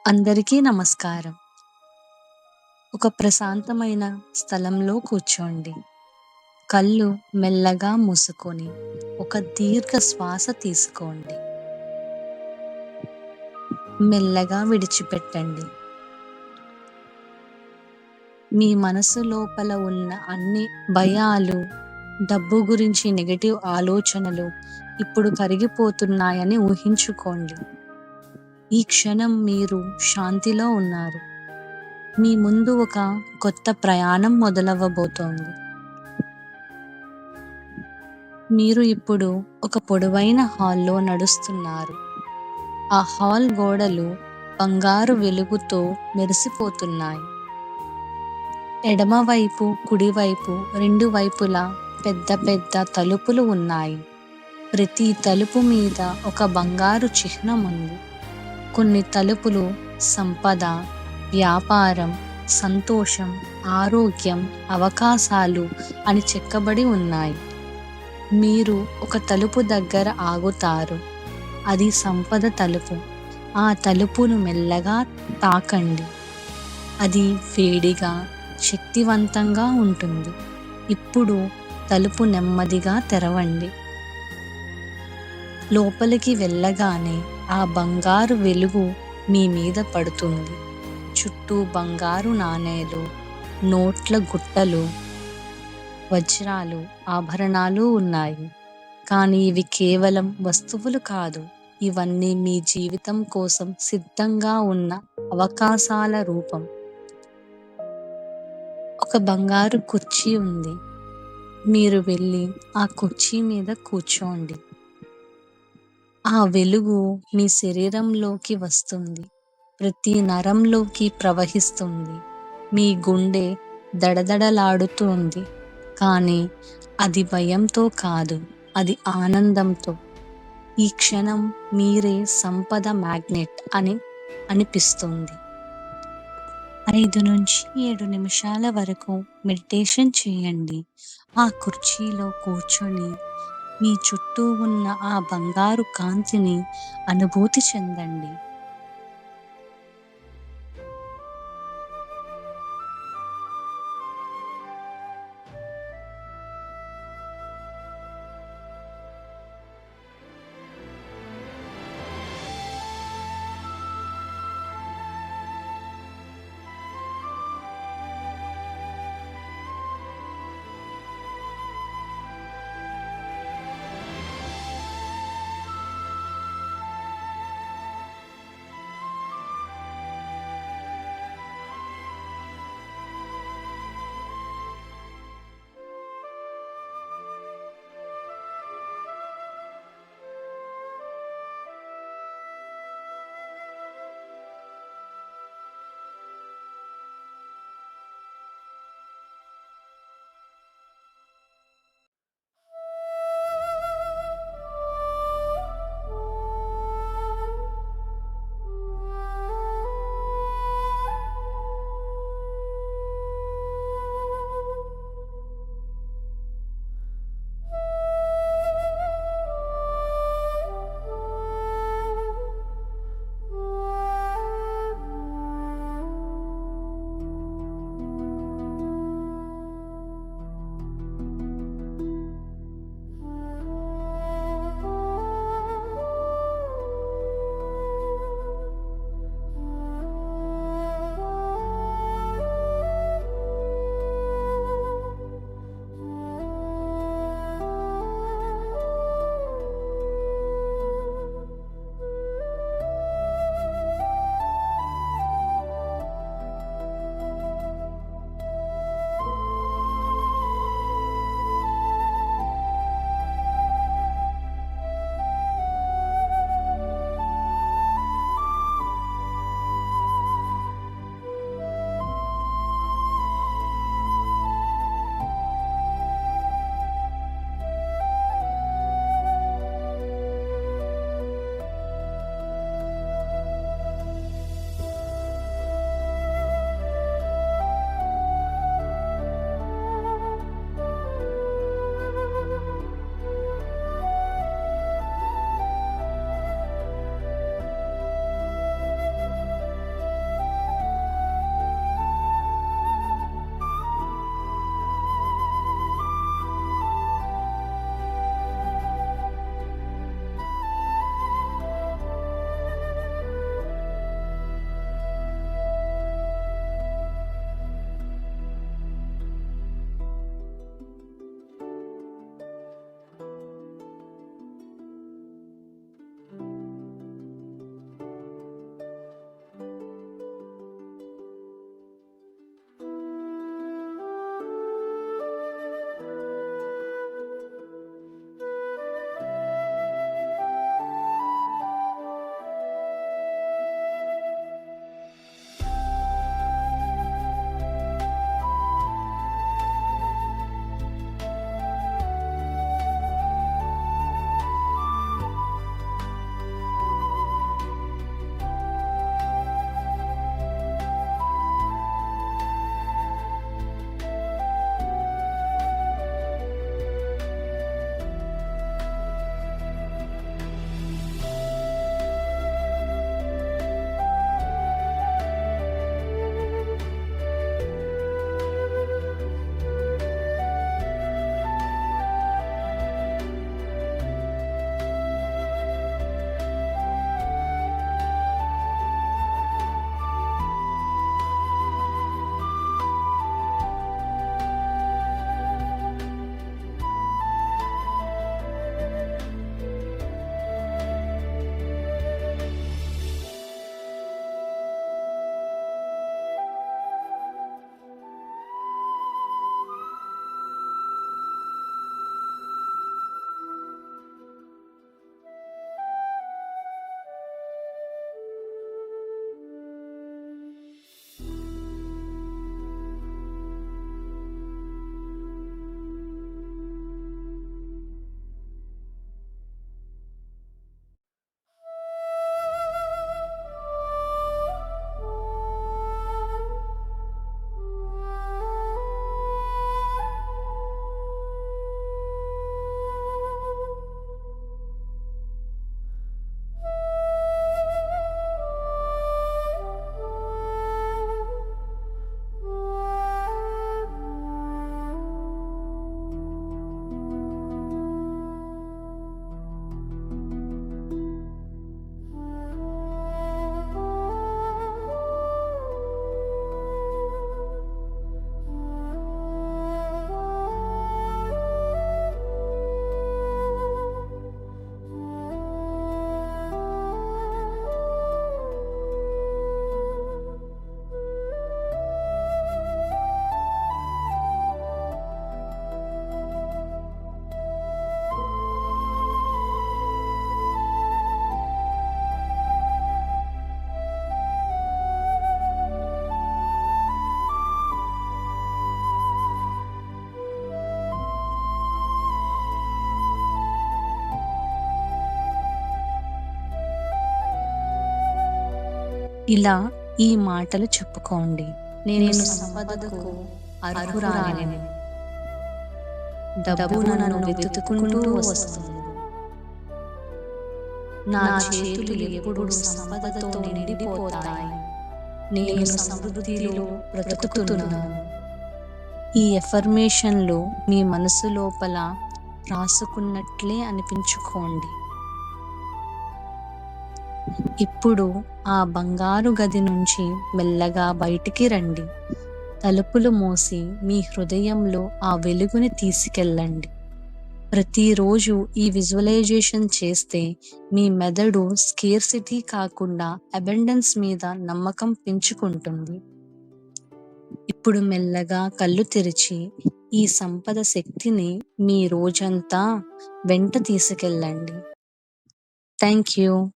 అందరికీ నమస్కారం. ఒక ప్రశాంతమైన స్థలంలో కూర్చోండి. కళ్ళు మెల్లగా మూసుకొని ఒక దీర్ఘ శ్వాస తీసుకోండి. మెల్లగా విడిచిపెట్టండి. మీ మనసు లోపల ఉన్న అన్ని భయాలు, డబ్బు గురించి నెగెటివ్ ఆలోచనలు ఇప్పుడు కరిగిపోతున్నాయని ఊహించుకోండి. ఈ క్షణం మీరు శాంతిలో ఉన్నారు. మీ ముందు ఒక కొత్త ప్రయాణం మొదలవ్వబోతోంది. మీరు ఇప్పుడు ఒక పొడవైన హాల్‌లో నడుస్తున్నారు. ఆ హాల్ గోడలు బంగారు వెలుగుతో మెరిసిపోతున్నాయి. ఎడమవైపు, కుడివైపు 2 వైపులా పెద్ద పెద్ద తలుపులు ఉన్నాయి. ప్రతి తలుపు మీద ఒక బంగారు చిహ్నం ఉంది. కొన్ని తలుపులు సంపద, వ్యాపారం, సంతోషం, ఆరోగ్యం, అవకాశాలు అని చెక్కబడి ఉన్నాయి. మీరు ఒక తలుపు దగ్గర ఆగుతారు. అది సంపద తలుపు. ఆ తలుపును మెల్లగా తాకండి. అది వేడిగా, శక్తివంతంగా ఉంటుంది. ఇప్పుడు తలుపు నెమ్మదిగా తెరవండి. లోపలికి వెళ్ళగానే ఆ బంగారు వెలుగు మీ మీద పడుతుంది. చుట్టూ బంగారు నాణేలు, నోట్ల గుట్టలు, వజ్రాలు, ఆభరణాలు ఉన్నాయి. కానీ ఇవి కేవలం వస్తువులు కాదు. ఇవన్నీ మీ జీవితం కోసం సిద్ధంగా ఉన్న అవకాశాల రూపం. ఒక బంగారు కుర్చీ ఉంది. మీరు వెళ్ళి ఆ కుర్చీ మీద కూర్చోండి. ఆ వెలుగు మీ శరీరంలోకి వస్తుంది. ప్రతి నరంలోకి ప్రవహిస్తుంది. మీ గుండె దడదడలాడుతుంది. కానీ అది భయంతో కాదు, అది ఆనందంతో. ఈ క్షణం మీరే సంపద మ్యాగ్నెట్ అని అనిపిస్తుంది. 5-7 నిమిషాల వరకు మెడిటేషన్ చేయండి. ఆ కుర్చీలో కూర్చొని మీ చుట్టూ ఉన్న ఆ బంగారు కాంతిని అనుభూతి చెందండి. ఇలా ఈ మాటలు చెప్పుకోండి. నేను సంపదకు అర్హురాలిని. డబ్బు నన్ను వెతుక్కుంటూ వస్తుంది. నా చేతులు ఎప్పుడూ సంపదతో నిండిపోతాయి. నేను సమృద్ధిలో బ్రతుకుతున్నాను. ఈ ఎఫర్మేషన్లు మీ మనసు లోపల రాసుకున్నట్లే అనిపించుకోండి. ఇప్పుడు ఆ బంగారు గది నుంచి మెల్లగా బయటికి రండి. తలుపులు మూసి మీ హృదయంలో ఆ వెలుగుని తీసుకెళ్ళండి. ప్రతిరోజు ఈ విజువలైజేషన్ చేస్తే మీ మెదడు స్కేర్సిటీ కాకుండా అబండెన్స్ మీద నమ్మకం పెంచుకుంటుంది. ఇప్పుడు మెల్లగా కళ్ళు తెరిచి ఈ సంపద శక్తిని మీ రోజంతా వెంట తీసుకెళ్ళండి. Thank you.